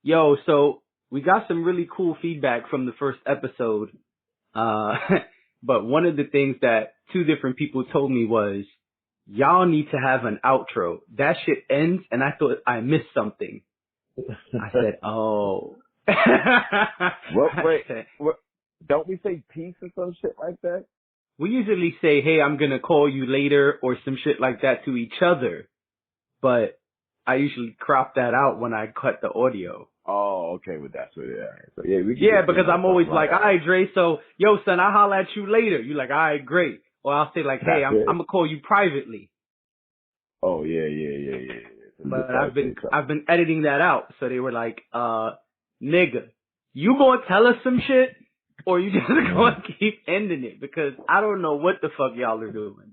Yo, so we got some really cool feedback from the first episode. Uh, but one of the things that two different people told me was, y'all need to have an outro. That shit ends, and I thought I missed something. I said, oh. What, don't we say peace or some shit like that? We usually say, hey, I'm gonna call you later or some shit like that to each other. But I usually crop that out when I cut the audio. Oh, okay, well that's what it is. So yeah, because I'm always like, all right, Dre, so, yo, son, I'll holler at you later. You like, all right, great. Or I'll say like, hey, I'm gonna call you privately. Oh, yeah. So but I've been editing that out. So they were like, nigga, you gonna tell us some shit or you just gonna keep ending it? Because I don't know what the fuck y'all are doing.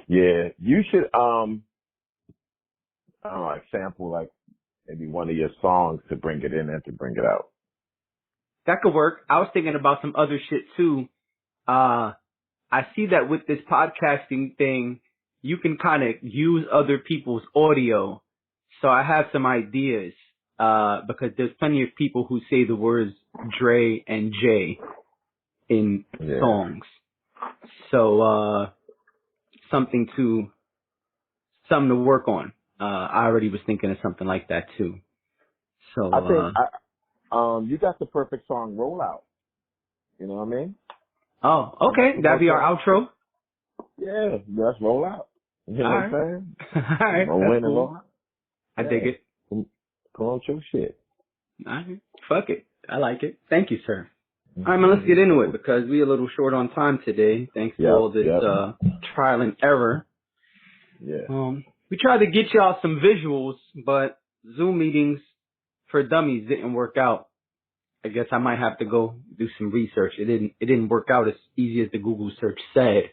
Yeah, you should, I don't know, like sample like maybe one of your songs to bring it in and to bring it out. That could work. I was thinking about some other shit too. I see that with this podcasting thing, you can kind of use other people's audio. So I have some ideas, because there's plenty of people who say the words Dre and Jay in songs. So, something to work on. I already was thinking of something like that too. So, I think, you got the perfect song rollout. You know what I mean? Oh, okay. That'd be our outro? Yeah, let's roll out. You know what I'm saying? All right. Roll in and roll out. I dig it. Come on, your shit. All right. Fuck it. I like it. Thank you, sir. All right, man, let's get into it because we're a little short on time today thanks to all this trial and error. Yeah. We tried to get y'all some visuals, but Zoom meetings for dummies didn't work out. I guess I might have to go do some research. It didn't work out as easy as the Google search said.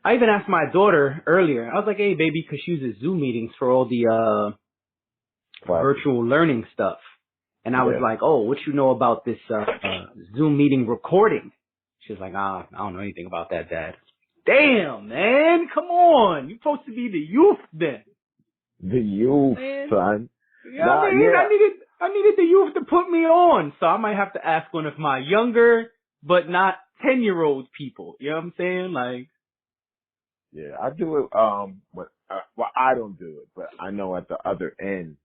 I even asked my daughter earlier. I was like, hey, baby, because she uses Zoom meetings for all the virtual learning stuff. And I was like, oh, what you know about this Zoom meeting recording? She was like, I don't know anything about that, Dad. Damn, man. Come on. You're supposed to be the youth then. The youth, man. Son. Yeah, I needed the youth to put me on. So I might have to ask one of my younger, but not 10-year-old people. You know what I'm saying? Like. Yeah, I do it, well, I don't do it, but I know at the other end,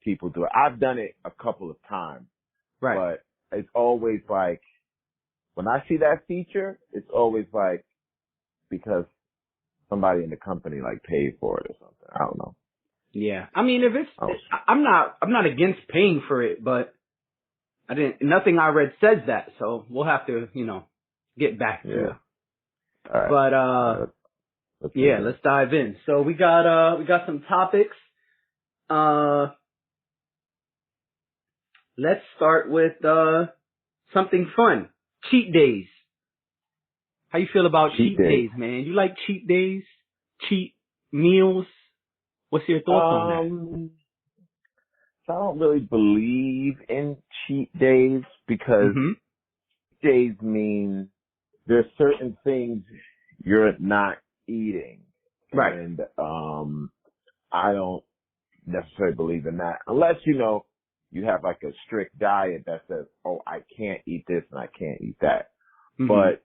people do it. I've done it a couple of times. Right. But it's always like, when I see that feature, it's always like, because somebody in the company like paid for it or something. I don't know. Yeah. I mean, I'm not against paying for it, but nothing I read says that. So we'll have to, get back to it. All right. But, let's dive in. So we got some topics. Let's start with, something fun. Cheat days. How you feel about cheat days, man? You like cheat days? Cheat meals? What's your thoughts on that? I don't really believe in cheat days because days mean there's certain things you're not eating. Right. And I don't necessarily believe in that unless, you have like a strict diet that says, oh, I can't eat this and I can't eat that. Mm-hmm. But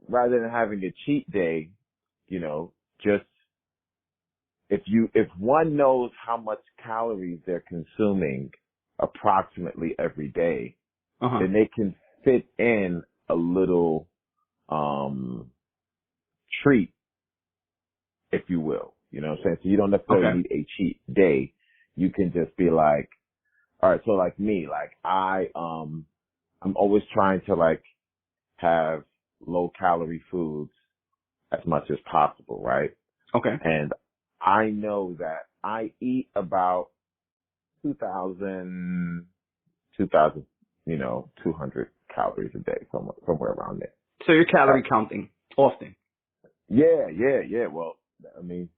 rather than having a cheat day, just if one knows how much calories they're consuming approximately every day, then they can fit in a little treat, if you will. You know what I'm saying? So you don't necessarily need a cheat day. You can just be like, all right, so like me, like I'm always trying to like have low calorie foods as much as possible, right? Okay. And I know that I eat about 2,000, 200 calories a day, somewhere around there. So you're calorie counting often? Yeah. Well, I mean,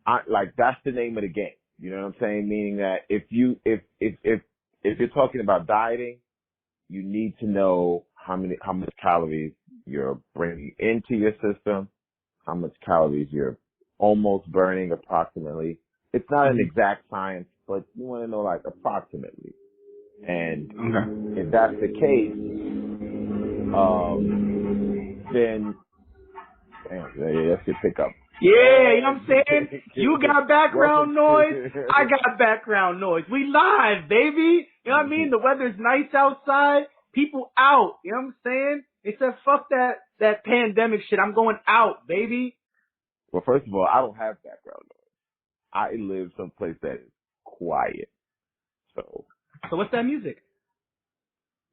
that's the name of the game. You know what I'm saying? Meaning that if you're talking about dieting, you need to know how much calories you're bringing into your system, how much calories you're almost burning approximately. It's not an exact science, but you want to know like approximately. And Okay. if that's the case, then damn, that should pick up. Yeah, you know what I'm saying? You got background noise, I got background noise. We live, baby. You know what I mean? The weather's nice outside. People out. You know what I'm saying? They said, fuck that pandemic shit. I'm going out, baby. Well, first of all, I don't have background noise. I live someplace that is quiet. So what's that music?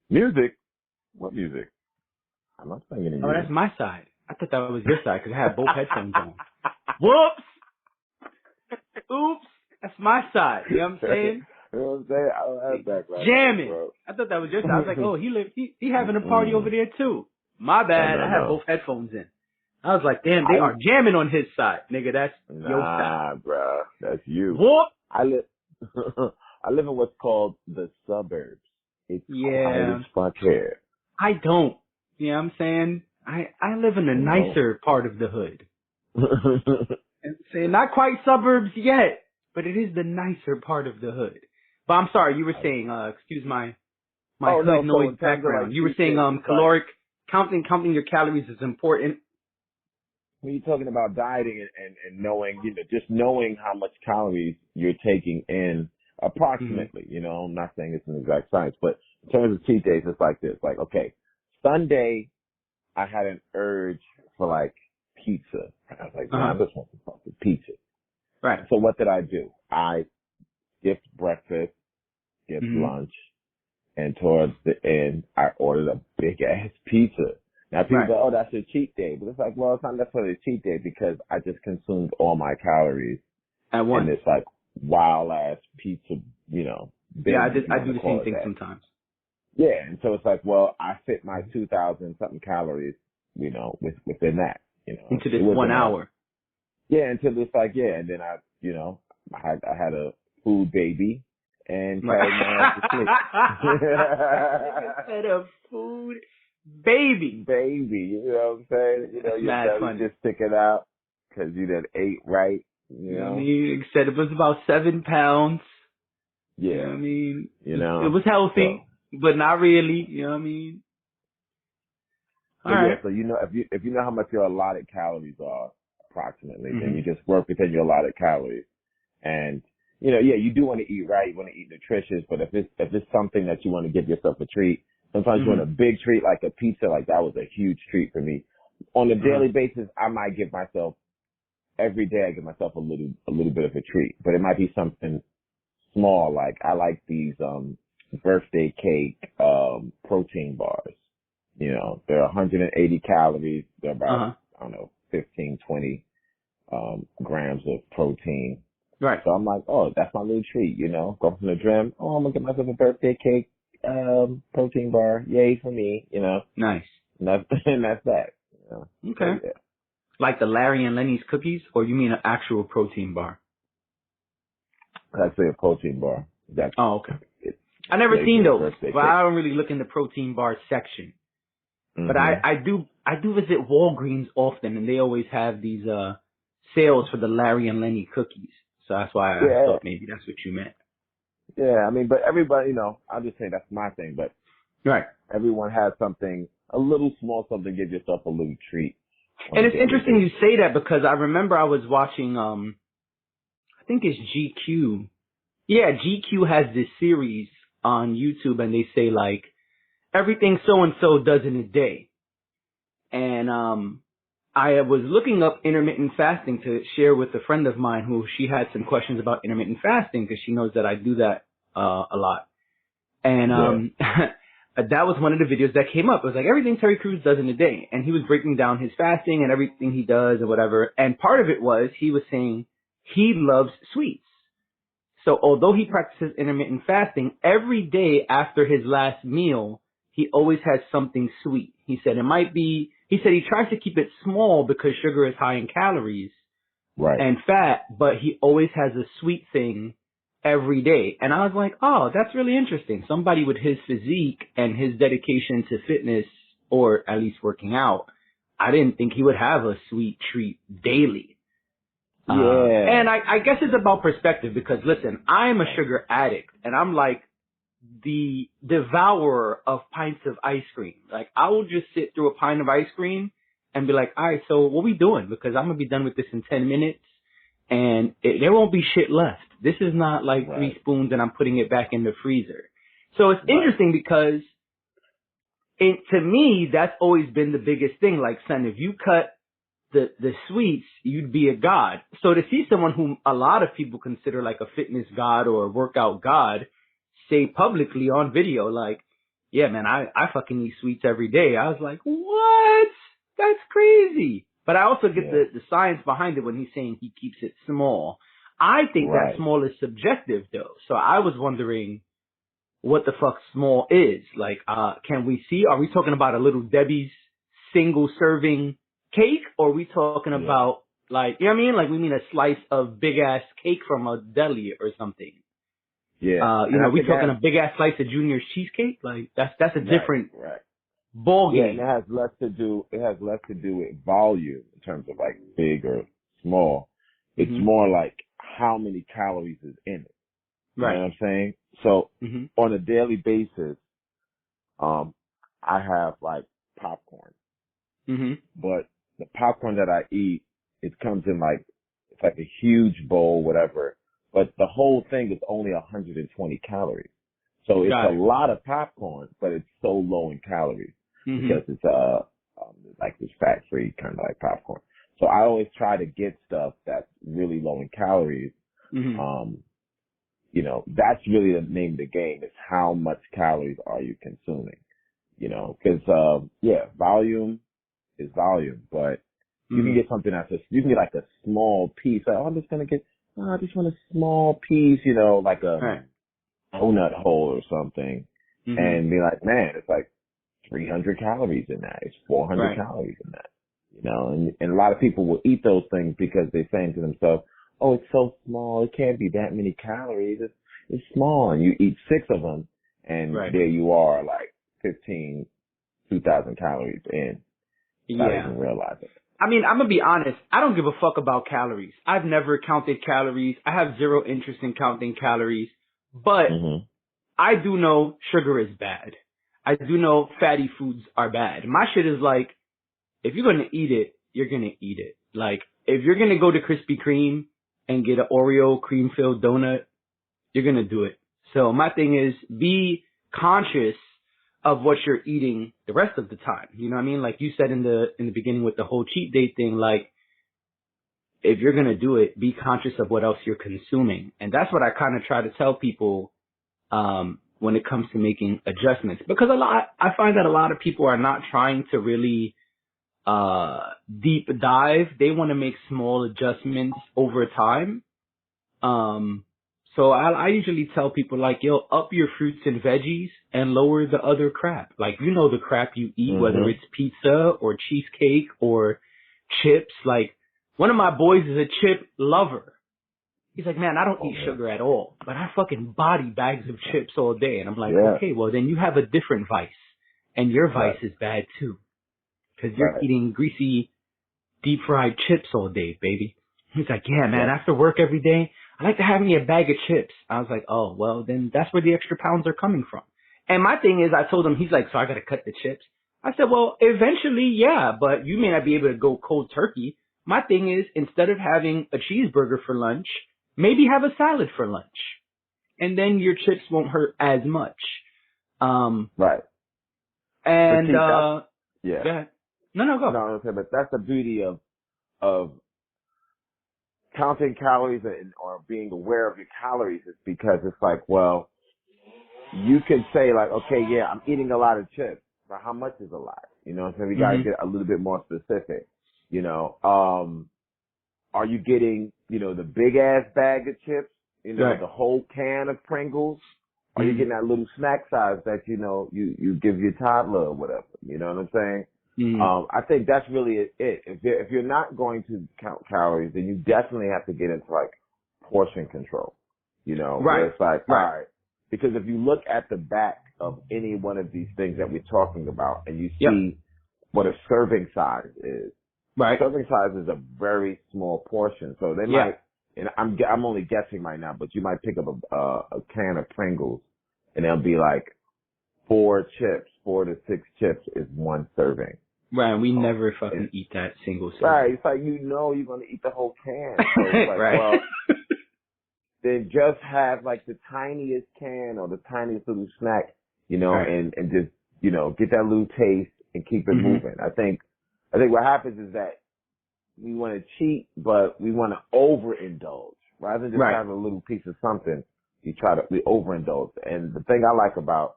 Music? What music? I'm not singing any music. Oh, that's my side. I thought that was your side because I had both headphones on. Whoops! Oops! That's my side. You know what I'm saying? You know what I'm saying? I don't have background Jamming. noise, bro. I thought that was your side. I was like, oh, he having a party over there too. My bad. No. I had both headphones in. I was like, damn, they are jamming on his side. Nigga, that's your side. Nah, bro. That's you. Whoop! I live in what's called the suburbs. It's quiet as fuck here. I don't. You know what I'm saying? I live in a nicer part of the hood. And saying not quite suburbs yet, but it is the nicer part of the hood. But I'm sorry, you were saying, excuse my hood noise background. Like you were saying caloric counting your calories is important. When you're talking about dieting and knowing, just knowing how much calories you're taking in approximately, I'm not saying it's an exact science, but in terms of cheat days, it's like this. Like, okay, Sunday, I had an urge for like pizza. I was like, man, I just want some fucking pizza. Right. So what did I do? I skipped breakfast, skipped lunch, and towards the end, I ordered a big ass pizza. Now people go, oh, that's a cheat day. But it's like, well, it's not necessarily a cheat day because I just consumed all my calories at once. And it's like wild ass pizza, Yeah, I do the same thing sometimes. Yeah, and so it's like, well, I fit my 2,000 something calories, within that, into this 1 hour. Until it's like, and then I had a food baby and carried my ass to sleep. Instead of food baby, you know what I'm saying? Your belly just sticking out because you done ate right. You know? You said it was about 7 pounds. Yeah. You know what I mean? It was healthy, but not really. You know what I mean? All right. So if you know how much your allotted calories are approximately, then you just work within your allotted calories. And you do want to eat right, you want to eat nutritious, but if it's something that you want to give yourself a treat, sometimes you want a big treat like a pizza, like that was a huge treat for me. On a daily basis, I might give myself every day I give myself a little bit of a treat, but it might be something small. Like I like these birthday cake protein bars. They're 180 calories. They're about 15, 20 grams of protein. Right. So I'm like, oh, that's my little treat. Go from the gym. Oh, I'm gonna get myself a birthday cake protein bar. Yay for me. Nice. And that's that. Okay. So, yeah. Like the Larry and Lenny's cookies, or you mean an actual protein bar? I'd say a protein bar. Okay. I never seen those, but I don't really look in the protein bar section. But I do visit Walgreens often, and they always have these sales for the Larry and Lenny cookies. So that's why I thought maybe that's what you meant. Yeah, I mean, but everybody, I'll just say that's my thing, but everyone has something, a little small something, give yourself a little treat. And it's interesting you say that because I remember I was watching, I think it's GQ. Yeah, GQ has this series on YouTube and they say like, everything so-and-so does in a day. And I was looking up intermittent fasting to share with a friend of mine who she had some questions about intermittent fasting because she knows that I do that a lot. And that was one of the videos that came up. It was like everything Terry Crews does in a day. And he was breaking down his fasting and everything he does and whatever. And part of it was he was saying he loves sweets. So although he practices intermittent fasting, every day after his last meal, he always has something sweet. He said he tries to keep it small because sugar is high in calories and fat, but he always has a sweet thing every day. And I was like, oh, that's really interesting. Somebody with his physique and his dedication to fitness, or at least working out, I didn't think he would have a sweet treat daily. Yeah. And I guess it's about perspective because listen, I'm a sugar addict and I'm like the devourer of pints of ice cream. Like I will just sit through a pint of ice cream and be like, all right, so what we doing? Because I'm going to be done with this in 10 minutes and there won't be shit left. This is not like 3 spoons and I'm putting it back in the freezer. So it's interesting because to me, that's always been the biggest thing. Like, son, if you cut the sweets, you'd be a god. So to see someone whom a lot of people consider like a fitness god or a workout god say publicly on video, like, yeah, man, I fucking eat sweets every day. I was like, what? That's crazy. But I also get the science behind it when he's saying he keeps it small. I think that small is subjective though. So I was wondering what the fuck small is. Like, can we see, are we talking about a little Debbie's single serving cake, or are we talking about like, you know what I mean? Like we mean a slice of big ass cake from a deli or something. Yeah. You know, we talking a big ass slice of Junior's cheesecake? Like that's a different ball game. Yeah, and it has less to do with volume in terms of like big or small. It's more like how many calories is in it. You know what I'm saying? So on a daily basis, I have like popcorn. But the popcorn that I eat, it comes in like, it's like a huge bowl, whatever. But the whole thing is only 120 calories. So it's a lot of popcorn, but it's so low in calories because it's like this fat-free kind of like popcorn. So I always try to get stuff that's really low in calories. You know, that's really the name of the game, is how much calories are you consuming? You know, because volume is volume, but you can get something you can get like a small piece. Like, I'm just gonna get, I just want a small piece, you know, like a donut hole or something, and be like, man, it's like 300 calories in that. It's 400 calories in that, you know, and a lot of people will eat those things because they're saying to themselves, oh, it's so small, it can't be that many calories. It's small, and you eat 6 of them, and there you are, like 2,000 calories in. Not even realize it. I mean, I'm gonna be honest. I don't give a fuck about calories. I've never counted calories. I have zero interest in counting calories. But I do know sugar is bad. I do know fatty foods are bad. My shit is like, if you're gonna eat it, you're gonna eat it. Like, if you're gonna go to Krispy Kreme and get an Oreo cream-filled donut, you're gonna do it. So my thing is, be conscious of what you're eating the rest of the time. You know what I mean? Like you said in the beginning with the whole cheat day thing, like if you're going to do it, be conscious of what else you're consuming. And that's what I kind of try to tell people, when it comes to making adjustments, because I find that a lot of people are not trying to really, deep dive. They want to make small adjustments over time. So I usually tell people like, yo, up your fruits and veggies and lower the other crap. Like, you know, the crap you eat, whether it's pizza or cheesecake or chips. Like, one of my boys is a chip lover. He's like, man, I don't eat sugar at all, but I fucking body bags of chips all day. And I'm like, okay, well then you have a different vice, and your vice is bad too. Cause you're eating greasy, deep fried chips all day, baby. He's like, yeah, man, after work every day, I like to have me a bag of chips. I was like, oh, well, then that's where the extra pounds are coming from. And my thing is, I told him, he's like, so I got to cut the chips. I said, well, eventually, yeah, but you may not be able to go cold turkey. My thing is, instead of having a cheeseburger for lunch, maybe have a salad for lunch. And then your chips won't hurt as much. And, go ahead. No, go. No, but that's the beauty of counting calories or being aware of your calories, is because it's like, well, you can say like, okay, yeah, I'm eating a lot of chips, but how much is a lot? You know what I'm saying? We got to get a little bit more specific. You know, are you getting, you know, the big ass bag of chips? You know, the whole can of Pringles? Are you getting that little snack size that, you know, you give your toddler or whatever? You know what I'm saying? I think that's really it. If you're not going to count calories, then you definitely have to get into like portion control, you know, where it's like, all right, because if you look at the back of any one of these things that we're talking about and you see what a serving size is, Right. Serving size is a very small portion. So they Yeah. might, and I'm only guessing right now, but you might pick up a can of Pringles and it'll be like 4 to 6 chips is one serving. Right. We never fucking eat that single serving. Right. It's like, you're going to eat the whole can. So it's like, right. well, then just have like the tiniest can or the tiniest little snack, right. and just, get that little taste and keep it moving. I think what happens is that we want to cheat, but we want to overindulge. Rather than just having a little piece of something, we overindulge. And the thing I like about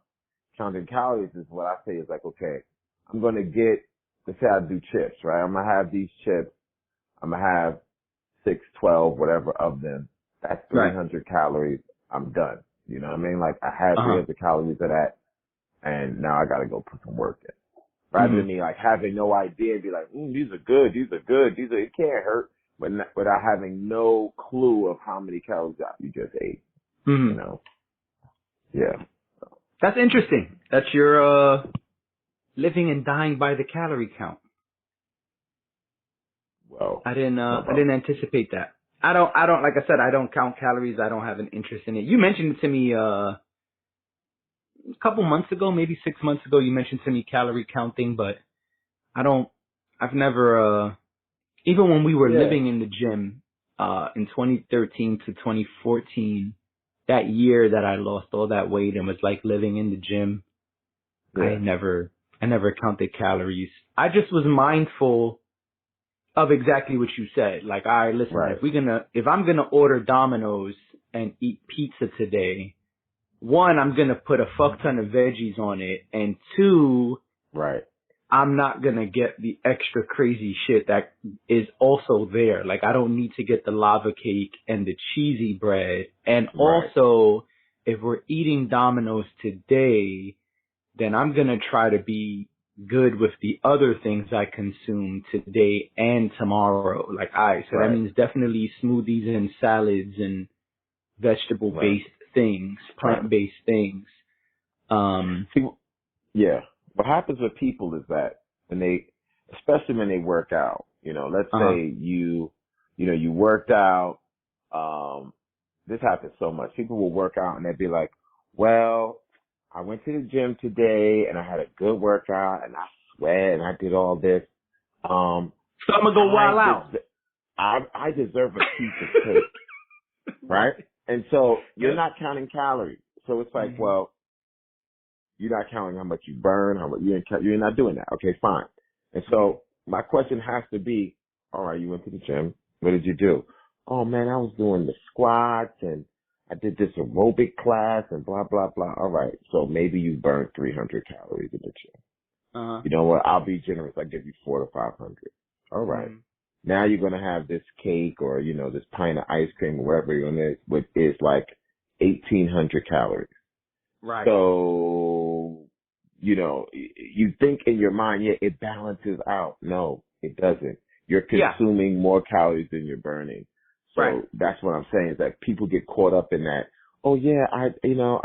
counting calories is what I say is like, okay, I'm going to let's say I do chips, right? I'm going to have these chips. I'm going to have 6, 12, whatever of them. That's 300 calories. I'm done. You know what I mean? Like, I had 300 calories of that, and now I got to go put some work in. Rather than me like having no idea and be like, these are good, it can't hurt, but without having no clue of how many calories you just ate. Yeah. That's interesting. That's your living and dying by the calorie count. Well, I didn't anticipate that. I don't like I said, I don't count calories. I don't have an interest in it. You mentioned it to me a couple months ago, maybe 6 months ago. You mentioned to me calorie counting, but I've never even when we were living in the gym in 2013 to 2014, that year that I lost all that weight and was like living in the gym, I never counted calories. I just was mindful of exactly what you said. Like, all right, listen, if I'm gonna order Domino's and eat pizza today, 1, I'm gonna put a fuck ton of veggies on it, and 2, I'm not gonna get the extra crazy shit that is also there. Like, I don't need to get the lava cake and the cheesy bread. And also, if we're eating Domino's today, then I'm gonna try to be good with the other things I consume today and tomorrow. Like, alright, so that means definitely smoothies and salads and vegetable-based things, plant-based things. What happens with people is that especially when they work out, let's say you worked out, this happens so much. People will work out and they'll be like, well, I went to the gym today and I had a good workout and I sweat and I did all this. So I'm gonna go wild out. I deserve a piece of cake, right? And so you're not counting calories. So it's like, well, you're not counting how much you burn, how much you're not doing that. Okay, fine. And so my question has to be, all right, you went to the gym. What did you do? Oh man, I was doing the squats and I did this aerobic class and blah, blah, blah. All right. So maybe you burned 300 calories in the gym. You know what? I'll be generous. I'll give you 400 to 500. All right. Now you're going to have this cake or, this pint of ice cream or whatever you're going to, which is like 1,800 calories. Right. So, you think in your mind, it balances out. No, it doesn't. You're consuming more calories than you're burning. So that's what I'm saying is that people get caught up in that. Oh yeah, I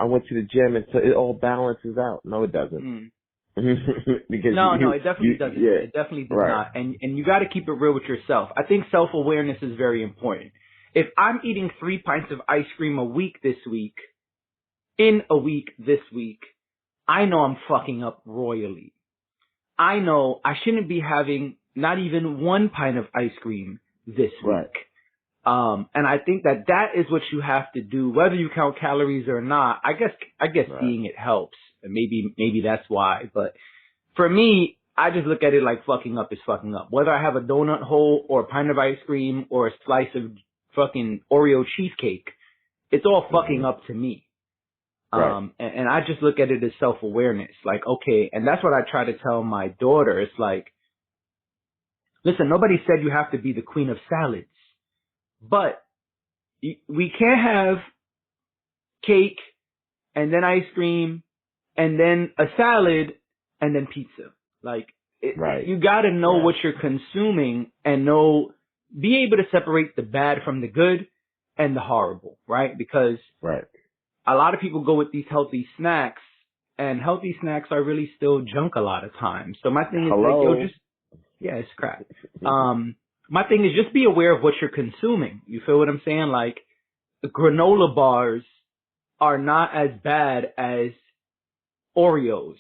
went to the gym and so it all balances out. No, it doesn't. Because no, it definitely doesn't. Yeah, it definitely does not. And you got to keep it real with yourself. I think self-awareness is very important. If I'm eating 3 pints of ice cream a week this week, I know I'm fucking up royally. I know I shouldn't be having not even 1 pint of ice cream this week. And I think that is what you have to do, whether you count calories or not. I guess seeing it helps. And maybe that's why. But for me, I just look at it like fucking up is fucking up. Whether I have a donut hole or a pint of ice cream or a slice of fucking Oreo cheesecake, it's all fucking up to me. And I just look at it as self-awareness. Like, okay, and that's what I try to tell my daughter. It's like, listen, nobody said you have to be the queen of salads. But we can't have cake and then ice cream and then a salad and then pizza. Like, you got to know what you're consuming and be able to separate the bad from the good and the horrible, right? Because a lot of people go with these healthy snacks, and healthy snacks are really still junk a lot of times. So my thing is, like, Yeah, it's crap. My thing is just be aware of what you're consuming. You feel what I'm saying? Like, granola bars are not as bad as Oreos.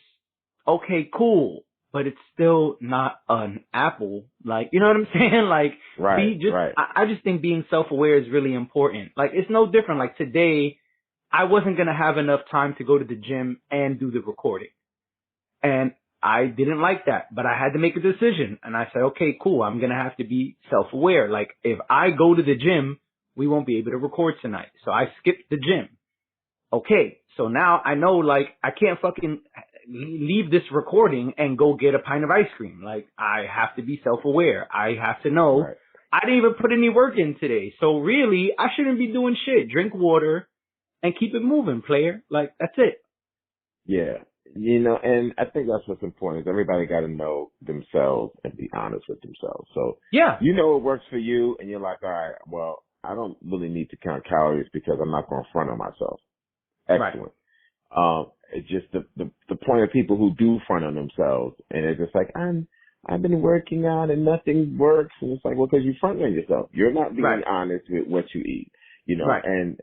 Okay, cool. But it's still not an apple. Like, you know what I'm saying? Like, Right, right. I just think being self-aware is really important. Like, it's no different. Like, today, I wasn't going to have enough time to go to the gym and do the recording. And I didn't like that, but I had to make a decision. And I said, okay, cool. I'm going to have to be self-aware. Like, if I go to the gym, we won't be able to record tonight. So I skipped the gym. Okay. So now I know, like, I can't fucking leave this recording and go get a pint of ice cream. Like, I have to be self-aware. I have to know Right. I didn't even put any work in today. So really, I shouldn't be doing shit. Drink water and keep it moving, player. Like, that's it. Yeah. You know, and I think that's what's important is everybody got to know themselves and be honest with themselves. So, Yeah. you know what works for you and you're like, all right, well, I don't really need to count calories because I'm not going to front on myself. Excellent. Right. It's just the point of people who do front on themselves and it's just like, I've been working out and nothing works. And it's like, well, because you front on yourself. You're not being honest with what you eat, you know, Right. and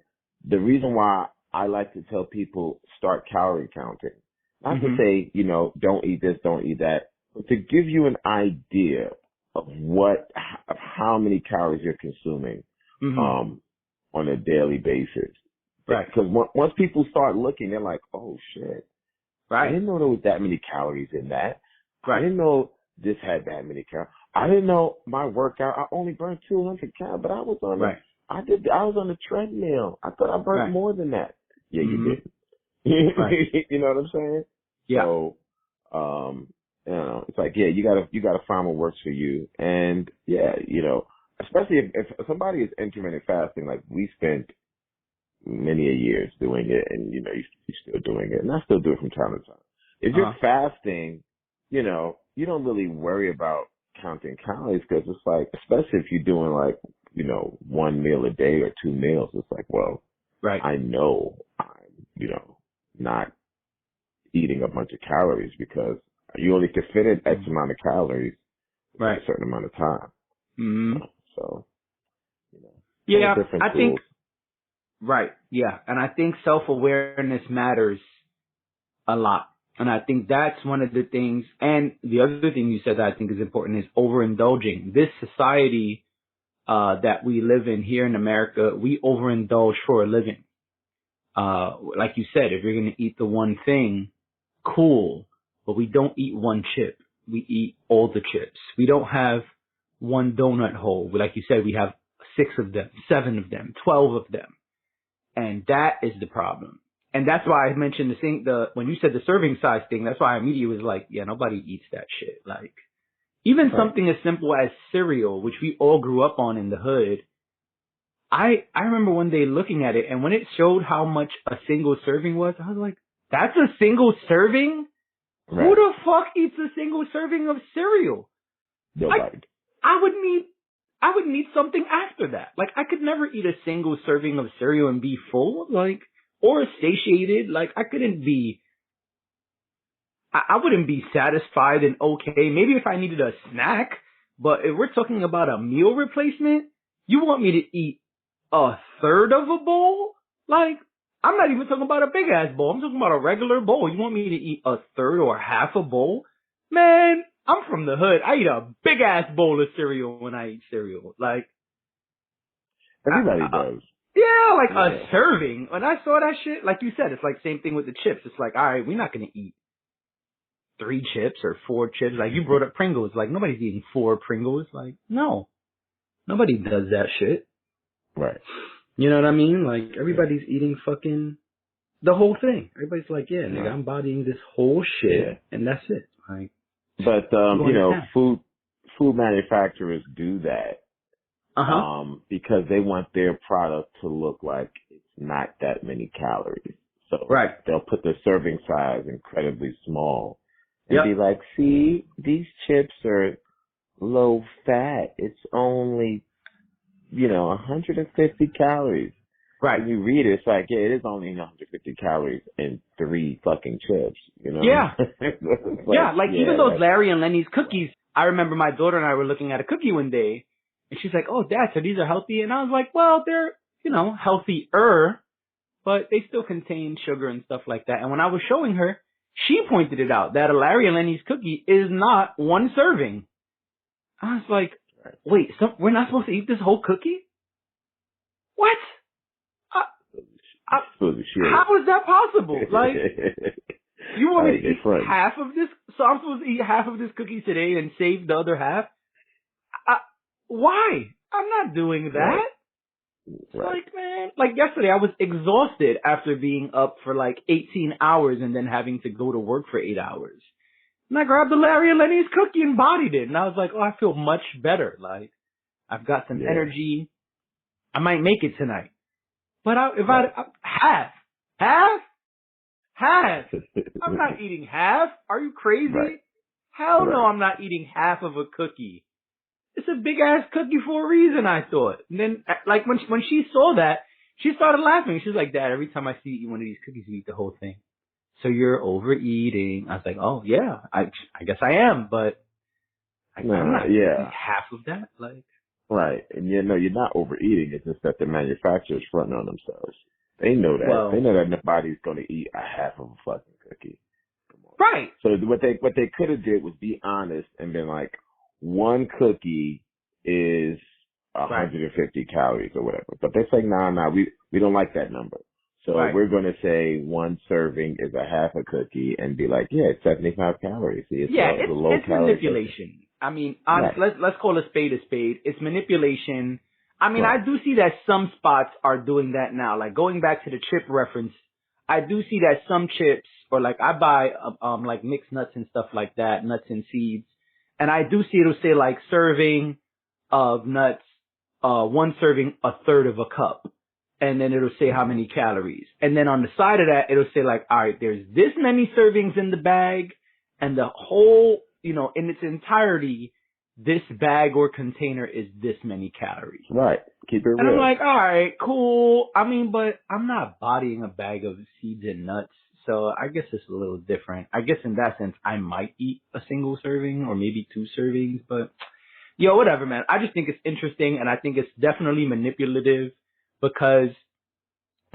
the reason why I like to tell people start calorie counting, not to say, you know, don't eat this, don't eat that, but to give you an idea of of how many calories you're consuming, on a daily basis. Right. Because once people start looking, they're like, oh shit. Right. I didn't know there was that many calories in that. Right. I didn't know this had that many calories. I didn't know my workout, I only burned 200 calories, but I was on I was on the treadmill. I thought I burnt more than that. Yeah, you didn't. You know what I'm saying? Yeah. So, you know, it's like, yeah, you gotta find what works for you. And yeah, you know, especially if somebody is intermittent fasting, like we spent many a years doing it and, you know, you're still doing it. And I still do it from time to time. If you're fasting, you know, you don't really worry about counting calories because it's like, especially if you're doing like, you know, one meal a day or two meals, it's like, well, I know I'm, you know, not eating a bunch of calories because you only can fit in X amount of calories in a certain amount of time. So, you know, yeah, different I tools. think, yeah. And I think self-awareness matters a lot. And I think that's one of the things. And the other thing you said that I think is important is overindulging. This society that we live in here in America, we overindulge for a living. Like you said, if you're going to eat the one thing, cool. But we don't eat one chip. We eat all the chips. We don't have one donut hole. Like you said, we have 6 of them, 7 of them, 12 of them. And that is the problem. And that's why I mentioned when you said the serving size thing, that's why I immediately was like, yeah, nobody eats that shit. Like, even something as simple as cereal, which we all grew up on in the hood. I remember one day looking at it, and when it showed how much a single serving was, I was like, that's a single serving? Who the fuck eats a single serving of cereal? Nobody. Like, I would need something after that. Like, I could never eat a single serving of cereal and be full, like, or satiated. Like, I wouldn't be satisfied and okay. Maybe if I needed a snack, but if we're talking about a meal replacement, you want me to eat a third of a bowl? Like, I'm not even talking about a big ass bowl. I'm talking about a regular bowl. You want me to eat a third or half a bowl? Man, I'm from the hood. I eat a big ass bowl of cereal when I eat cereal. Like, everybody does. Yeah, like a serving. When I saw that shit, like you said, it's like same thing with the chips. It's like, all right, we're not gonna eat 3 chips or 4 chips. Like, you brought up Pringles. Like, nobody's eating 4 Pringles. Like, no, nobody does that shit. Right. You know what I mean? Like, everybody's eating fucking the whole thing. Everybody's like, yeah, nigga, I'm bodying this whole shit, and that's it. Like, but you know, food manufacturers do that, because they want their product to look like it's not that many calories. So they'll put the serving size incredibly small and be like, see, these chips are low fat. It's only, you know, 150 calories. Right. When you read it, it's like, yeah, it is only 150 calories in 3 fucking chips, you know? Yeah. Like, even those Larry and Lenny's cookies, I remember my daughter and I were looking at a cookie one day, and she's like, "Oh, Dad, so these are healthy?" And I was like, "Well, they're, healthier, but they still contain sugar and stuff like that." And when I was showing her, she pointed it out that a Larry and Lenny's cookie is not one serving. I was like, "Wait, we're not supposed to eat this whole cookie? What? How is that possible? Like, you want me to eat half of this? So I'm supposed to eat half of this cookie today and save the other half? Why? I'm not doing that." Right. Like, man, like yesterday I was exhausted after being up for like 18 hours and then having to go to work for 8 hours. And I grabbed the Larry and Lenny's cookie and bodied it. And I was like, oh, I feel much better. Like, I've got some energy. I might make it tonight. But half. I'm not eating half. Are you crazy? Right. Hell no, I'm not eating half of a cookie. It's a big ass cookie for a reason, I thought. And then, like, when she saw that, she started laughing. She's like, "Dad, every time I see you eat one of these cookies, you eat the whole thing. So you're overeating." I was like, "Oh yeah, I guess I am, but I'm not eating half of that." Like, right, and you're not overeating. It's just that the manufacturers fronting on themselves. They know that. Well, they know that nobody's going to eat a half of a fucking cookie. Right. So what they could have did was be honest and been like, one cookie is 150 calories or whatever. But they're saying, nah, we don't like that number. So we're going to say one serving is a half a cookie and be like, yeah, it's 75 calories. See, it's a low it's manipulation. Cookie. I mean, honestly, let's call a spade a spade. It's manipulation. I mean, I do see that some spots are doing that now. Like, going back to the chip reference, I do see that some chips, or like I buy like mixed nuts and stuff like that, nuts and seeds. And I do see it'll say like serving of nuts, one serving, a third of a cup. And then it'll say how many calories. And then on the side of that, it'll say like, all right, there's this many servings in the bag, and the whole, in its entirety, this bag or container is this many calories. Right. Keep it real. And I'm like, all right, cool. I mean, but I'm not bodying a bag of seeds and nuts. So I guess it's a little different. I guess in that sense, I might eat a single serving or maybe 2 servings, but whatever, man. I just think it's interesting, and I think it's definitely manipulative, because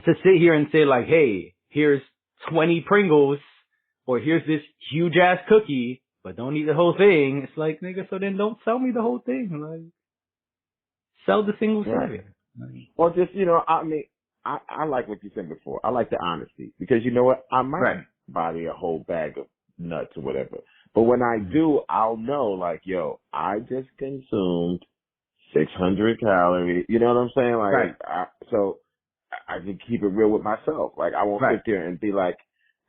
to sit here and say like, hey, here's 20 Pringles, or here's this huge ass cookie, but don't eat the whole thing. It's like, nigga, so then don't sell me the whole thing. Like, sell the single serving. Or just, I mean, I like what you said before. I like the honesty, because you know what? I might body a whole bag of nuts or whatever. But when I do, I'll know, like, yo, I just consumed 600 calories. You know what I'm saying? Like, so I can keep it real with myself. Like, I won't sit there and be like,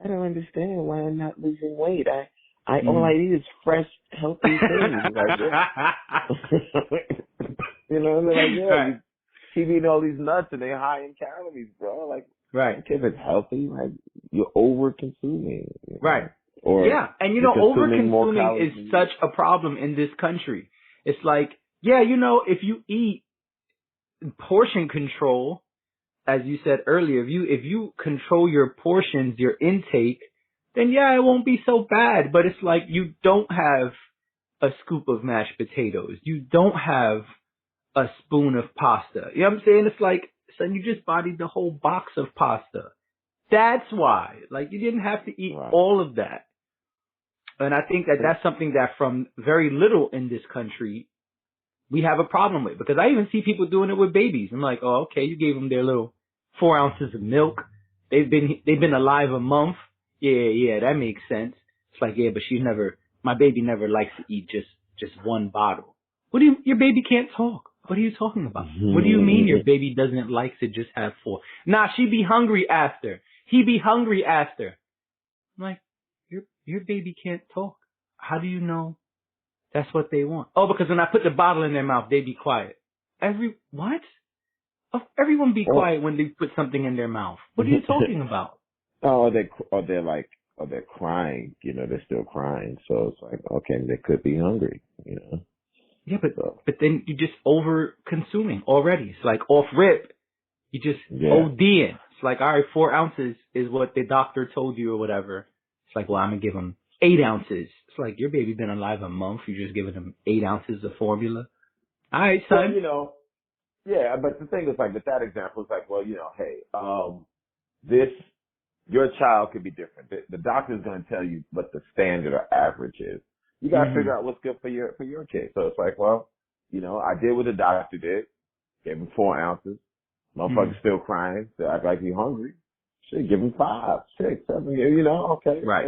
I don't understand why I'm not losing weight. All I eat is fresh, healthy things. You keep eating all these nuts and they're high in calories, bro. Like, if it's healthy, like, you're over consuming. Right. Or and over consuming is such a problem in this country. It's like, if you eat portion control, as you said earlier, if you control your portions, your intake, then it won't be so bad. But it's like, you don't have a scoop of mashed potatoes. You don't have a spoon of pasta. You know what I'm saying? It's like, son, you just bodied the whole box of pasta. That's why. Like, you didn't have to eat all of that. And I think that that's something that from very little in this country, we have a problem with. Because I even see people doing it with babies. I'm like, oh, okay, you gave them their little 4 ounces of milk. They've been alive a month. Yeah, that makes sense. It's like, but my baby never likes to eat just one bottle. Your baby can't talk. What are you talking about? What do you mean your baby doesn't like to just have 4? Nah, she be hungry after. He be hungry after. I'm like, your baby can't talk. How do you know that's what they want? Oh, because when I put the bottle in their mouth, they be quiet. What? Everyone be quiet when they put something in their mouth. What are you talking about? They're crying. They're still crying. So it's like, okay, they could be hungry. Yeah, but then you're just over consuming already. It's like off rip, you just ODing. It's like, all right, 4 ounces is what the doctor told you or whatever. It's like, well, I'm gonna give them 8 ounces. It's like your baby been alive a month. You're just giving them 8 ounces of formula. All right, Well, son. yeah, but the thing is, like, with that example, it's like, well, hey, this, your child could be different. The doctor's going to tell you what the standard or average is. You got to figure out what's good for your kid. So it's like, well, I did what the doctor did. Gave him 4 ounces. Motherfucker's still crying. So act like he's hungry. Shit, give him 5, 6, 7. Okay. Right.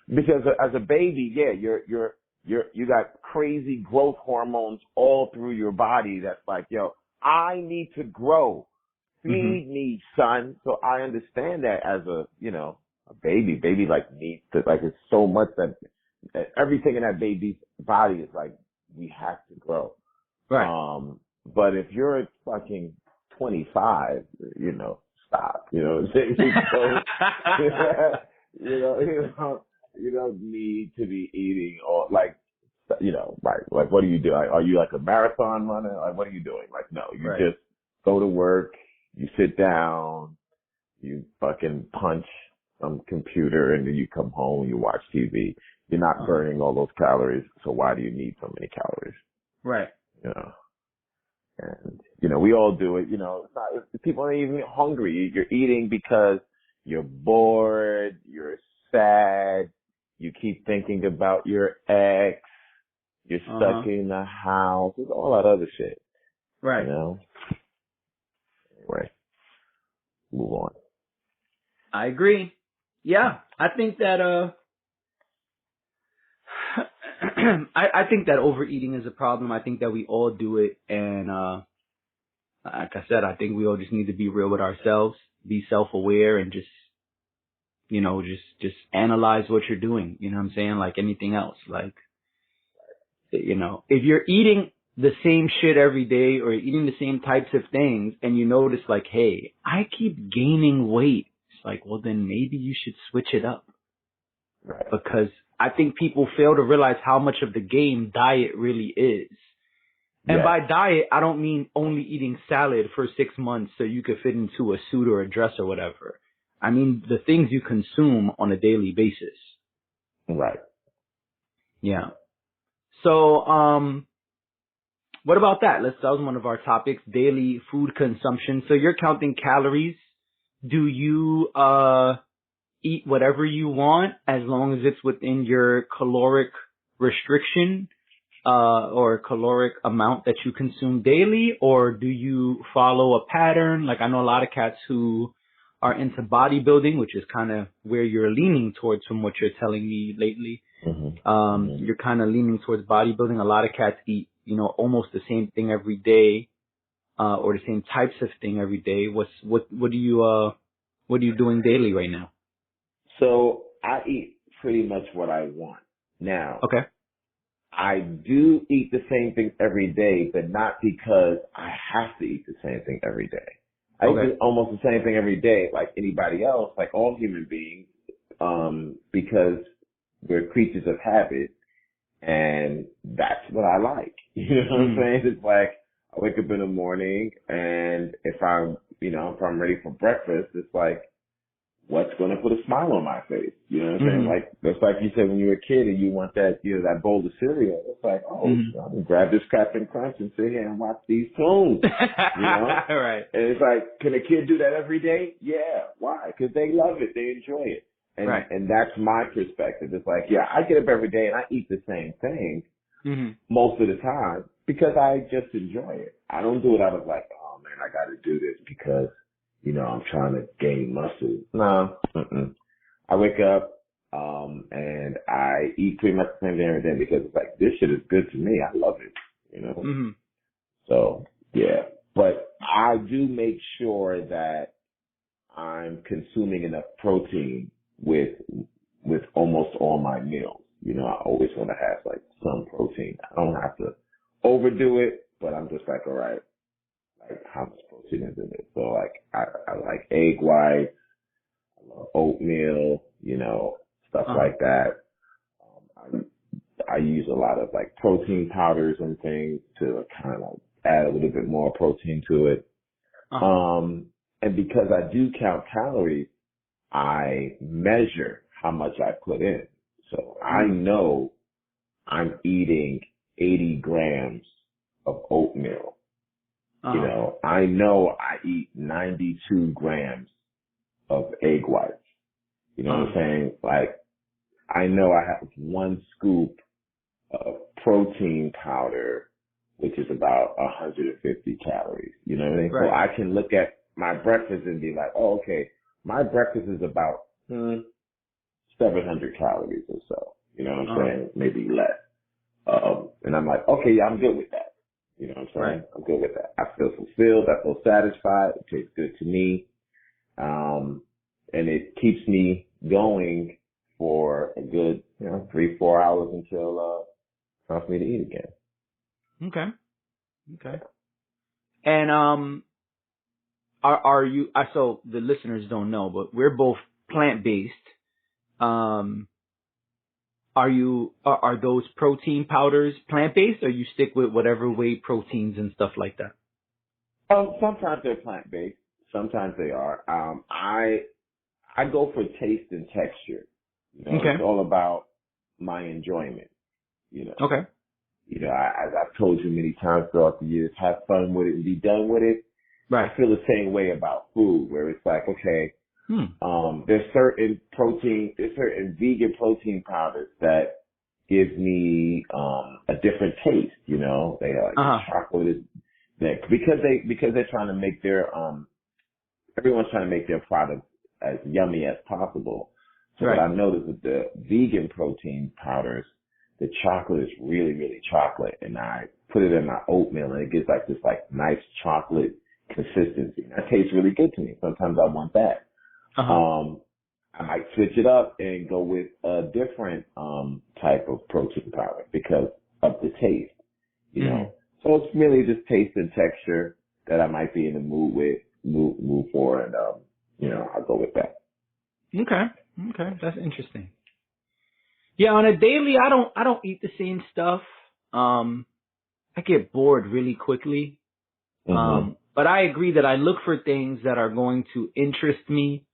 Because as a baby, yeah, you got crazy growth hormones all through your body. That's like, yo, I need to grow. Feed me, son. So I understand that as a baby. Baby like needs to, like, it's so much that everything in that baby's body is like, we have to grow. Right. But if you're fucking 25, stop. You know what I'm saying? You don't need to be eating or like, right. Like, what do you do? Are you like a marathon runner? Like, what are you doing? Like, no, you just go to work, you sit down, you fucking punch some computer, and then you come home and you watch TV. You're not burning all those calories, so why do you need so many calories? Right. And, we all do it. It's not, people aren't even hungry. You're eating because you're bored, you're sad, you keep thinking about your ex, you're stuck in the house, there's all that other shit. Right. Anyway, move on. I agree. Yeah. I think that, I think that overeating is a problem. I think that we all do it. And, like I said, I think we all just need to be real with ourselves, be self-aware, and just analyze what you're doing. You know what I'm saying? Like anything else. Like, if you're eating the same shit every day or eating the same types of things and you notice like, hey, I keep gaining weight. It's like, well, then maybe you should switch it up. Right. Because I think people fail to realize how much of the game diet really is. And by diet, I don't mean only eating salad for 6 months so you could fit into a suit or a dress or whatever. I mean the things you consume on a daily basis. Right. Yeah. So, what about that? That was one of our topics, daily food consumption. So you're counting calories. Do you, eat whatever you want as long as it's within your caloric restriction, or caloric amount that you consume daily? Or do you follow a pattern? Like, I know a lot of cats who are into bodybuilding, which is kind of where you're leaning towards from what you're telling me lately. You're kind of leaning towards bodybuilding. A lot of cats eat, almost the same thing every day, or the same types of thing every day. What are you doing daily right now? So I eat pretty much what I want. Now, Okay. I do eat the same thing every day, but not because I have to eat the same thing every day. I eat almost the same thing every day like anybody else, like all human beings, because we're creatures of habit, and that's what I like. You know what I'm saying? It's like I wake up in the morning, and if I'm ready for breakfast, it's like, what's going to put a smile on my face? You know what I'm saying? Like, that's like you said when you were a kid and you want that, that bowl of cereal. It's like, I'm going to grab this Captain Crunch and sit here and watch these tunes. Right. And it's like, can a kid do that every day? Yeah. Why? Because they love it. They enjoy it. And, and that's my perspective. It's like, yeah, I get up every day and I eat the same thing most of the time because I just enjoy it. I don't do it out of like, oh man, I got to do this because I'm trying to gain muscle. No. I wake up, and I eat pretty much the same thing every day because it's like, this shit is good to me. I love it, So, yeah. But I do make sure that I'm consuming enough protein with almost all my meals. I always want to have like some protein. I don't have to overdo it, but I'm just like, all right, like how much protein is in it? So like I like egg whites, I love oatmeal, stuff like that. I use a lot of like protein powders and things to kind of add a little bit more protein to it. And because I do count calories, I measure how much I put in. So I know I'm eating 80 grams of oatmeal. You know I eat 92 grams of egg whites. You know what I'm saying? Like, I know I have 1 scoop of protein powder, which is about 150 calories. You know what I mean? Right. So I can look at my breakfast and be like, oh, okay, my breakfast is about 700 calories or so. You know what I'm saying? Maybe less. And I'm like, okay, yeah, I'm good with that. You know what I'm saying? Right. I'm good with that. I feel fulfilled. I feel satisfied. It tastes good to me. And it keeps me going for a good, 3-4 hours until, it's time for me to eat again. Okay. And, are you, so the listeners don't know, but we're both plant-based. Are those protein powders plant-based, or you stick with whatever whey proteins and stuff like that? Sometimes they're plant-based. Sometimes they are. I go for taste and texture. Okay. It's all about my enjoyment. Okay. As I've told you many times throughout the years, have fun with it and be done with it. Right. I feel the same way about food, where it's like, okay, there's certain vegan protein powders that give me a different taste. They are like chocolate is that because they're trying to make their everyone's trying to make their product as yummy as possible. So right. what I noticed with the vegan protein powders, the chocolate is really, really chocolate, and I put it in my oatmeal, and it gives like this like nice chocolate consistency. And that tastes really good to me. Sometimes I want that. I might switch it up and go with a different type of protein powder because of the taste. So it's really just taste and texture that I might be in the move for, and I'll go with that. Okay, that's interesting. Yeah, on a daily, I don't eat the same stuff. I get bored really quickly. But I agree that I look for things that are going to interest me.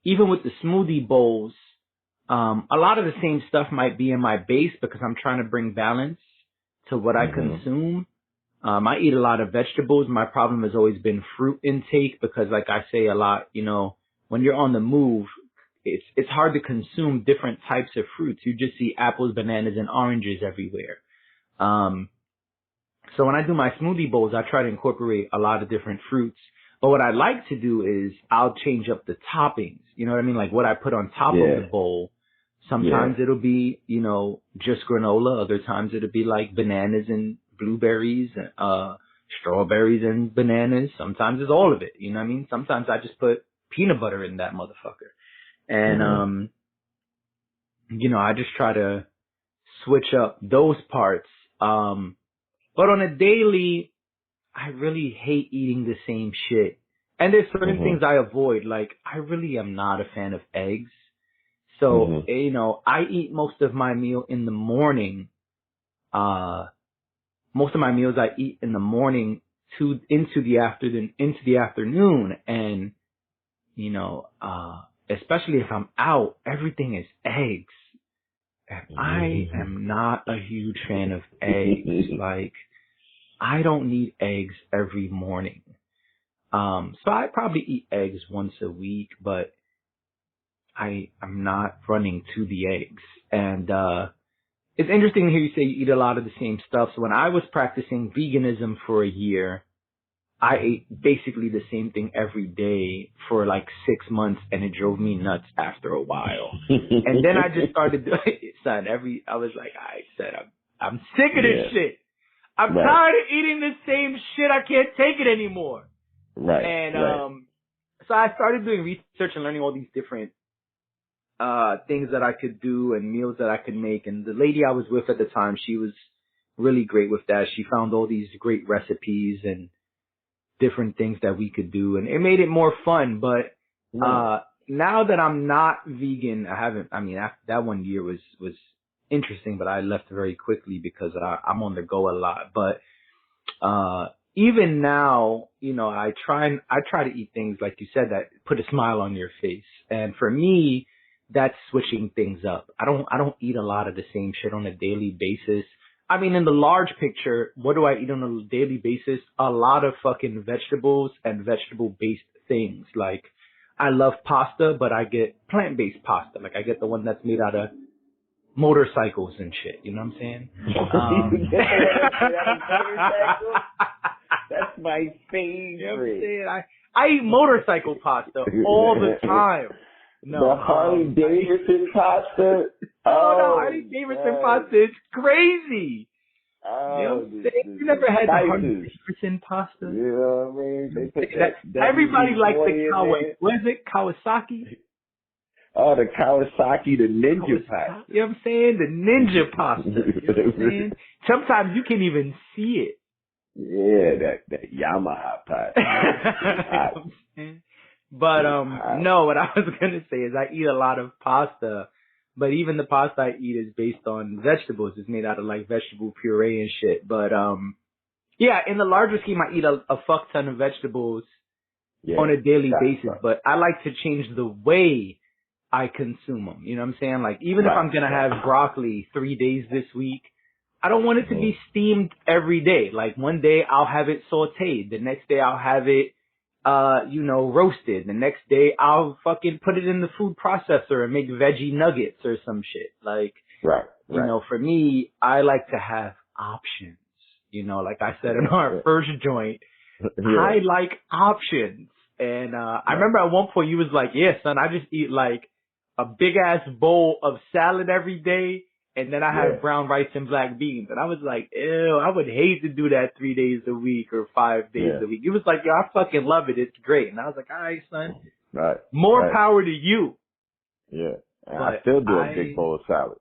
Even with the smoothie bowls, a lot of the same stuff might be in my base because I'm trying to bring balance to what I consume. I eat a lot of vegetables. My problem has always been fruit intake because, like I say a lot, when you're on the move, it's hard to consume different types of fruits. You just see apples, bananas, and oranges everywhere. So when I do my smoothie bowls, I try to incorporate a lot of different fruits. But what I like to do is I'll change up the toppings. You know what I mean? Like what I put on top of the bowl. Sometimes it'll be, just granola. Other times it'll be like bananas and blueberries, strawberries and bananas. Sometimes it's all of it. You know what I mean? Sometimes I just put peanut butter in that motherfucker. And, I just try to switch up those parts. But on a daily, I really hate eating the same shit. And there's certain things I avoid. Like, I really am not a fan of eggs. So, I eat most of my meal in the morning. Most of my meals I eat in the morning into the afternoon. And, especially if I'm out, everything is eggs. And I am not a huge fan of eggs. Like, I don't need eggs every morning. So I probably eat eggs once a week, but I'm not running to the eggs. And, it's interesting to hear you say you eat a lot of the same stuff. So when I was practicing veganism for a year, I ate basically the same thing every day for like 6 months, and it drove me nuts after a while. And then I just started doing it, son. I was like, I'm sick of this shit. I'm tired of eating the same shit. I can't take it anymore. And, so I started doing research and learning all these different, things that I could do and meals that I could make. And the lady I was with at the time, she was really great with that. She found all these great recipes and different things that we could do, and it made it more fun. But, now that I'm not vegan, that 1 year was interesting, but I left very quickly because I'm on the go a lot. But, even now, I try to eat things like you said that put a smile on your face. And for me, that's switching things up. I don't eat a lot of the same shit on a daily basis. I mean, in the large picture, what do I eat on a daily basis? A lot of fucking vegetables and vegetable-based things. Like, I love pasta, but I get plant-based pasta. Like, I get the one that's made out of motorcycles and shit. You know what I'm saying? You get the one that's made out of motorcycles? That's my favorite. You know what I'm saying? I eat motorcycle pasta all the time. No, the Harley Davidson pasta. No, Harley Davidson pasta is crazy. Oh, you know what I'm saying? You never had the Harley Davidson pasta? You know what I mean? They put that everybody likes the what is it? Kawasaki? Oh, the Kawasaki, the ninja pasta. You know what I'm saying? The ninja pasta. You know what I'm saying? Sometimes you can't even see it. Yeah, that Yamaha pasta. You know what I'm saying? But no, what I was gonna say is I eat a lot of pasta, but even the pasta I eat is based on vegetables. It's made out of like vegetable puree and shit. But yeah, in the larger scheme, I eat a fuck ton of vegetables on a daily basis. But I like to change the way I consume them. You know what I'm saying? Like even if I'm gonna have broccoli 3 days this week, I don't want it to be steamed every day. Like one day I'll have it sauteed, the next day I'll have it roasted. The next day I'll fucking put it in the food processor and make veggie nuggets or some shit. Like, you know, for me, I like to have options. You know, like I said in our first joint, I like options. And, I remember at one point you was like, yeah, son, I just eat like a big ass bowl of salad every day. And then I have brown rice and black beans. And I was like, ew, I would hate to do that 3 days a week or 5 days a week. It was like, yo, I fucking love it. It's great. And I was like, all right, son. More power to you. Yeah. And I still do a big bowl of salad.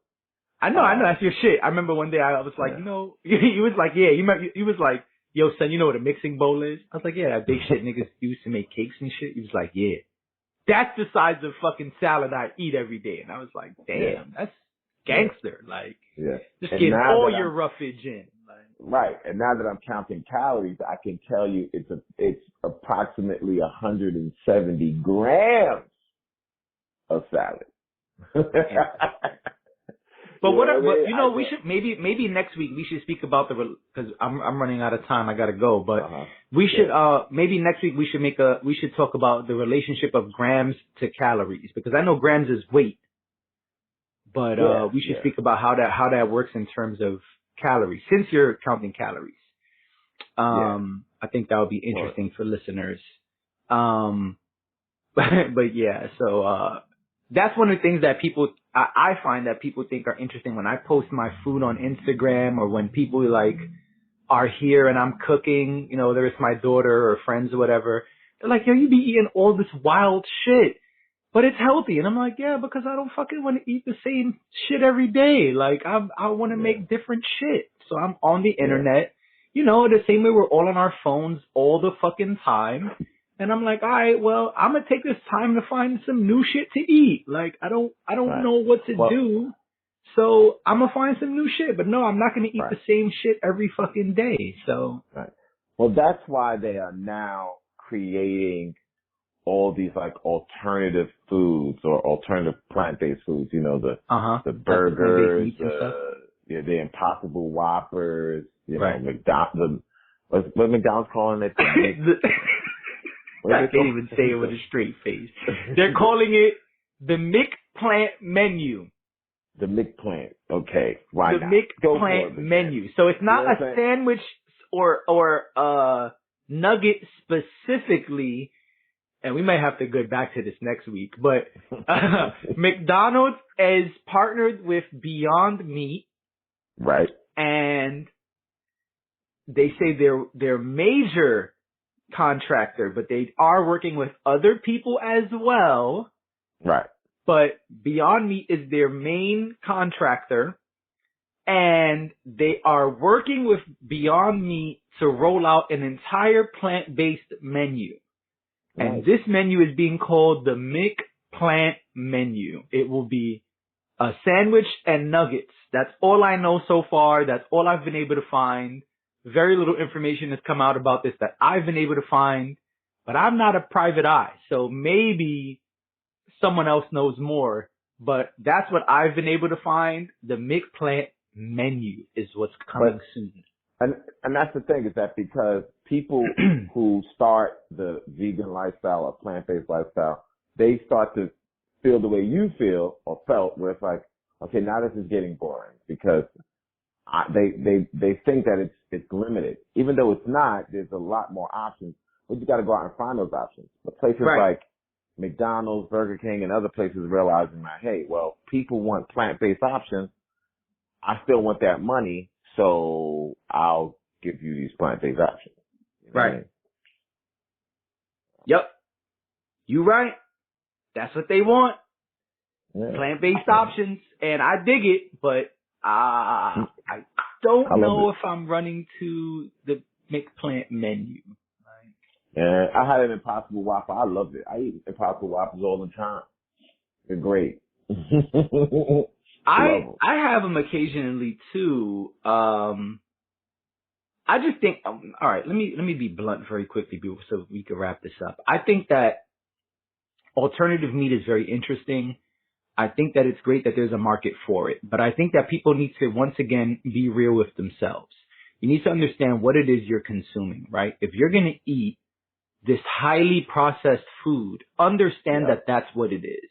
I know. That's your shit. I remember one day I was like, you know, he was like, yeah, he was like, yo, son, you know what a mixing bowl is? I was like, yeah, that big shit niggas used to make cakes and shit. He was like, yeah. That's the size of fucking salad I eat every day. And I was like, damn, that's gangster, like, just get all your roughage in. Like. And now that I'm counting calories, I can tell you it's approximately 170 grams of salad. But we should maybe next week we should speak about because I'm running out of time. I gotta go, but we should maybe next week we should talk about the relationship of grams to calories, because I know grams is weight. But we should speak about how that works in terms of calories, since you're counting calories. I think that would be interesting for listeners. But yeah, so that's one of the things that I find that people think are interesting when I post my food on Instagram, or when people like are here and I'm cooking, you know, whether it's my daughter or friends or whatever. They're like, yo, you be eating all this wild shit, but it's healthy. And I'm like, yeah, because I don't fucking want to eat the same shit every day. Like, I want to make different shit. So I'm on the internet, you know, the same way we're all on our phones all the fucking time. And I'm like, all right, well, I'm going to take this time to find some new shit to eat. Like, I don't know what to do. So I'm going to find some new shit. But no, I'm not going to eat the same shit every fucking day. So. Well, that's why they are now creating all these like alternative foods or alternative plant-based foods, you know, the burgers, the Impossible Whoppers, you know, McDonald's, what McDonald's calling it? I can't even say it with a straight face. They're calling it the McPlant menu. The McPlant. Okay. Why not? The McPlant menu. So it's not a sandwich or nugget specifically. And we might have to go back to this next week, but McDonald's is partnered with Beyond Meat. Right. And they say they're major contractor, but they are working with other people as well. Right. But Beyond Meat is their main contractor, and they are working with Beyond Meat to roll out an entire plant-based menu. Nice. And this menu is being called the McPlant menu. It will be a sandwich and nuggets. That's all I know so far. That's all I've been able to find. Very little information has come out about this that I've been able to find, but I'm not a private eye. So maybe someone else knows more but that's what I've been able to find. The McPlant menu is what's coming soon. And that's the thing, is that because people who start the vegan lifestyle or plant-based lifestyle, they start to feel the way you feel or felt, where it's like, okay, now this is getting boring, because they think that it's limited. Even though it's not, there's a lot more options, but you got to go out and find those options. But places like McDonald's, Burger King, and other places realizing that, hey, well, people want plant-based options. I still want that money, so I'll give you these plant-based options. You know what I mean? Yep. You right. That's what they want. Yeah. Plant-based options. And I dig it, but I don't know if I'm running to the McPlant menu. And I had an Impossible Whopper. I loved it. I eat Impossible Whoppers all the time. They're great. I have them occasionally too. I just think, all right, let me be blunt very quickly so we can wrap this up. I think that alternative meat is very interesting. I think that it's great that there's a market for it, but I think that people need to, once again, be real with themselves. You need to understand what it is you're consuming, right? If you're going to eat this highly processed food, understand that that's what it is.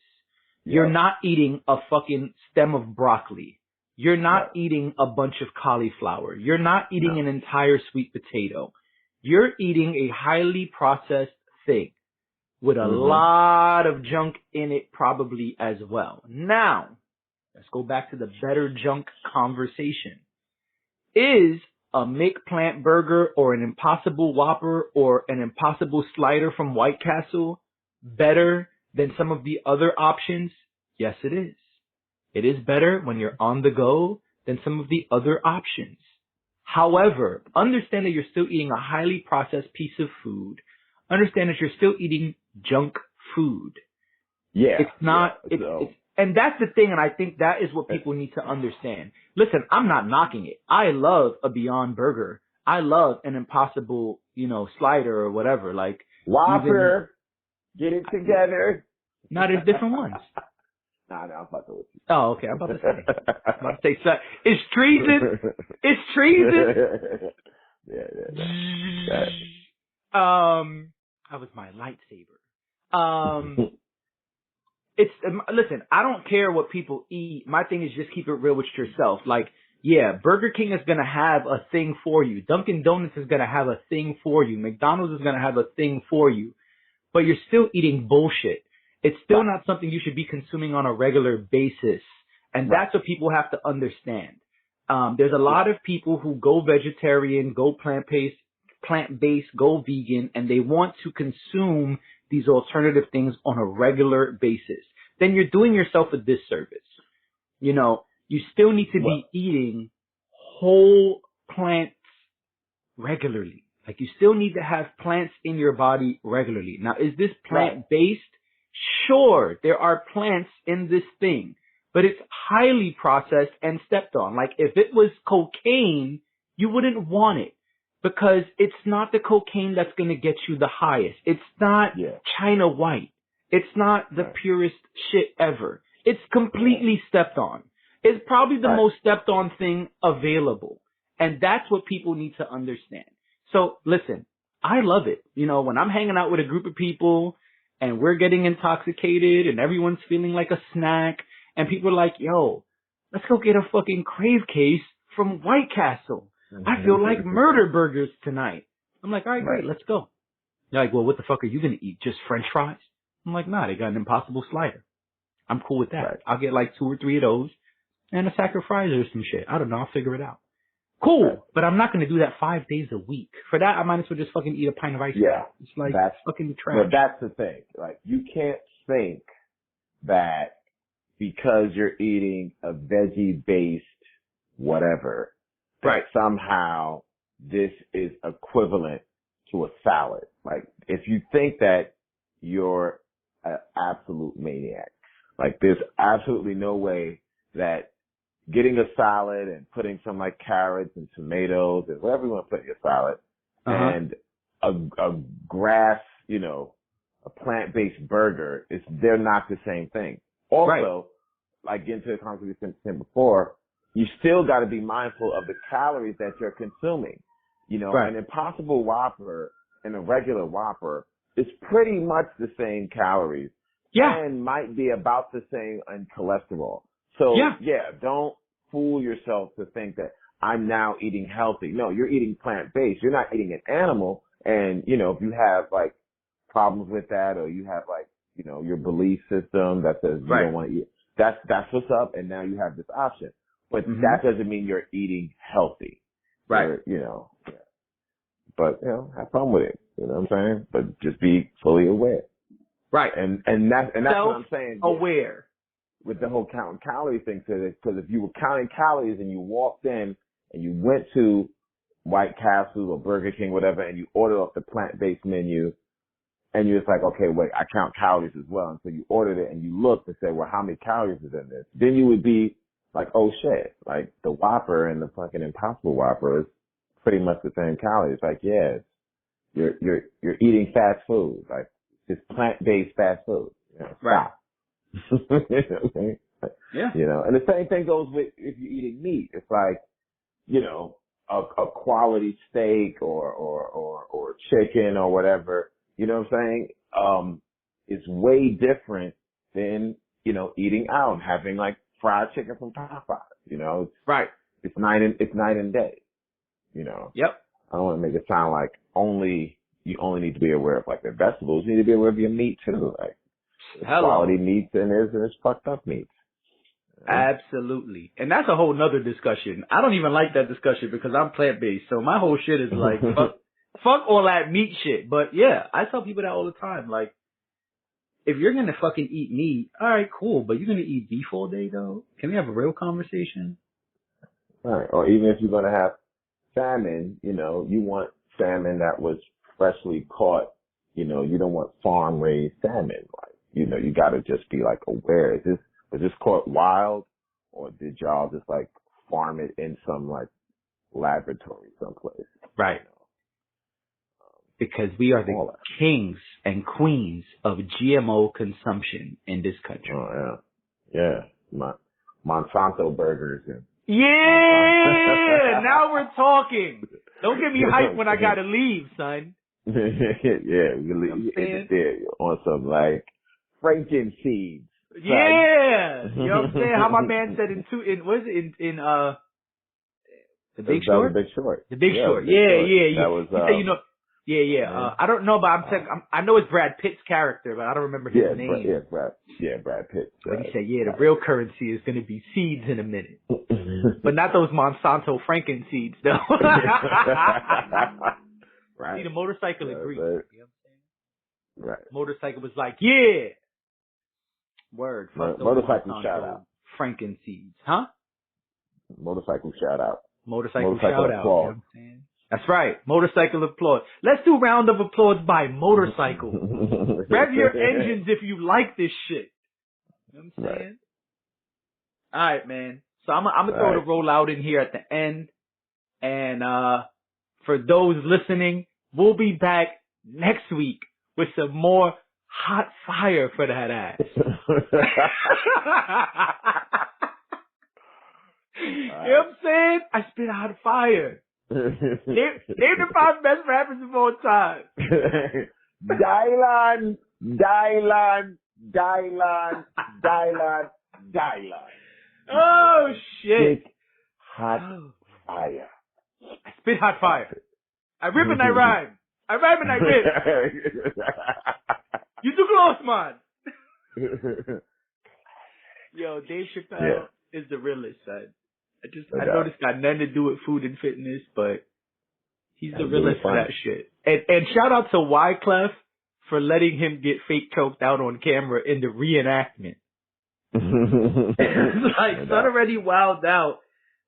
You're not eating a fucking stem of broccoli. You're not eating a bunch of cauliflower. You're not eating an entire sweet potato. You're eating a highly processed thing with a lot of junk in it probably as well. Now, let's go back to the better junk conversation. Is a McPlant burger or an Impossible Whopper or an Impossible Slider from White Castle better than some of the other options? Yes, it is. It is better when you're on the go than some of the other options. However, understand that you're still eating a highly processed piece of food. Understand that you're still eating junk food. Yeah. It's not, and that's the thing, and I think that is what people need to understand. Listen, I'm not knocking it. I love a Beyond Burger. I love an Impossible, Slider or whatever. Like Whopper, get it together. No, there's different ones. Nah, I'm about to. Oh, okay. I'm about to say. It's treason. It's treason. Yeah. That was my lightsaber. Listen, I don't care what people eat. My thing is just keep it real with yourself. Like, yeah, Burger King is going to have a thing for you. Dunkin' Donuts is going to have a thing for you. McDonald's is going to have a thing for you. But you're still eating bullshit. It's still not something you should be consuming on a regular basis. And that's what people have to understand. There's a lot of people who go vegetarian, go plant-based, go vegan, and they want to consume these alternative things on a regular basis. Then you're doing yourself a disservice. You still need to be eating whole plants regularly. Like, you still need to have plants in your body regularly. Now, is this plant-based? Sure, there are plants in this thing, but it's highly processed and stepped on. Like, if it was cocaine, you wouldn't want it because it's not the cocaine that's going to get you the highest. It's not China White. It's not the purest shit ever. It's completely stepped on. It's probably the most stepped on thing available. And that's what people need to understand. So listen, I love it. When I'm hanging out with a group of people and we're getting intoxicated and everyone's feeling like a snack and people are like, yo, let's go get a fucking crave case from White Castle. I feel like murder burgers tonight. I'm like, all right, great, let's go. They're like, well, what the fuck are you going to eat? Just French fries? I'm like, nah, they got an Impossible Slider. I'm cool with that. I'll get like 2 or 3 of those and a sack of fries or some shit. I don't know. I'll figure it out. Cool. But I'm not going to do that 5 days a week. For that, I might as well just fucking eat a pint of ice cream. It's like fucking trash. But that's the thing. Like, you can't think that because you're eating a veggie-based whatever, that somehow this is equivalent to a salad. Like, if you think that, you're an absolute maniac. Like, there's absolutely no way that getting a salad and putting some like carrots and tomatoes and whatever you want to put in your salad and a grass, a plant-based burger, they're not the same thing. Also, like getting to the conversation we said before, you still got to be mindful of the calories that you're consuming. You know, Right. an Impossible Whopper and a regular Whopper is pretty much the same calories. Yeah. And might be about the same in cholesterol. So yeah, don't fool yourself to think that I'm now eating healthy. No, you're eating plant-based. You're not eating an animal. And, you know, if you have like problems with that, or you have like, you know, your belief system that says you don't want to eat, that's what's up. And now you have this option. But that doesn't mean you're eating healthy. Right. You know, but, you know, have fun with it. You know what I'm saying? But just be fully aware. Right. And that's what I'm saying. Aware. With the whole counting calorie thing, because if you were counting calories and you walked in and you went to White Castle or Burger King, whatever, and you ordered off the plant-based menu, and you're just like, okay, wait, I count calories as well. And so you ordered it and you looked and said, well, how many calories is in this? Then you would be like, oh shit, like the Whopper and the fucking Impossible Whopper is pretty much the same calories. Like, yeah, you're eating fast food. Like, it's plant-based fast food. You know, right. Okay. Yeah. You know, and the same thing goes with if you're eating meat. It's like, you know, a quality steak or chicken or whatever. You know what I'm saying? It's way different than, you know, eating out and having like fried chicken from Popeyes. You know, it's night and day. You know. Yep. I don't want to make it sound like you only need to be aware of like the vegetables. You need to be aware of your meat too. Like, quality meats and there's fucked up meats. Absolutely. And that's a whole nother discussion. I don't even like that discussion because I'm plant-based. So my whole shit is like, fuck all that meat shit. But yeah, I tell people that all the time. Like, if you're going to fucking eat meat, all right, cool. But you're going to eat beef all day though? Can we have a real conversation? Right. Or even if you're going to have salmon, you know, you want salmon that was freshly caught. You know, you don't want farm-raised salmon. Like, you know, you got to just be like aware. Was this caught wild, or did y'all just like farm it in some like laboratory someplace? Right. Because we are the kings and queens of GMO consumption in this country. Oh yeah, yeah. Monsanto burgers and. Yeah, now we're talking. Don't get me hyped when I gotta leave, son. Yeah, we leave there on some like frankenseeds. Yeah, you know what I'm saying? How my man said in The Big Short? The Big Short. The Big Short. Yeah. That was, you know, I don't know, but I know it's Brad Pitt's character, but I don't remember his name. Brad Pitt. But he said, the real currency is going to be seeds in a minute. But not those Monsanto Franken seeds, though. Right. See, the motorcycle agreed. Right. You know what I'm saying? Right. Motorcycle was like, yeah. Word. Motorcycle shout out. Franken seeds. Huh? Motorcycle shout out. Motorcycle shout out. You know what I'm saying? That's right. Motorcycle applause. Let's do round of applause by motorcycle. Rev your engines if you like this shit. You know what I'm saying? All right, man. So I'm gonna throw the rollout in here at the end. And for those listening, we'll be back next week with some more hot fire for that ass. You know what I'm saying? I spit hot fire. Name the 5 best rappers of all time. Dylan. Oh shit! Spit hot fire. I spit hot fire. I rip and I rhyme. I rhyme and I rip. You too close, man. Yo, Dave Chappelle is the realest, son. I know this got nothing to do with food and fitness, but he's the realest for that shit. And shout out to Wyclef for letting him get fake choked out on camera in the reenactment. Like, son already wilded out.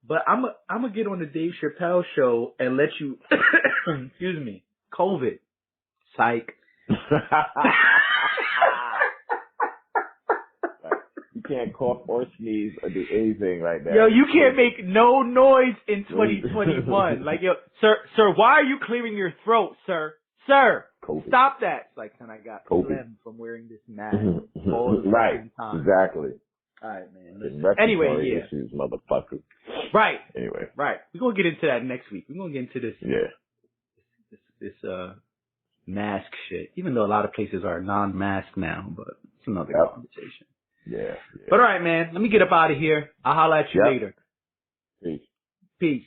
But I'm gonna get on the Dave Chappelle show and let you, excuse me, COVID. Psych. You can't cough or sneeze or do anything right now. Yo, you can't make no noise in 2021. Like, yo, sir, why are you clearing your throat, sir? Sir, COVID. Stop that. It's like, son, I got phlegm from wearing this mask all the right, time. Exactly. All right, man. Listen. Respiratory Anyway, yeah. issues, motherfucker. Right. Anyway. Right. We're gonna get into that next week. We're gonna get into this. Yeah. This mask shit. Even though a lot of places are non-mask now, but it's another conversation. Yeah. But all right, man. Let me get up out of here. I'll holler at you later. Peace. Peace.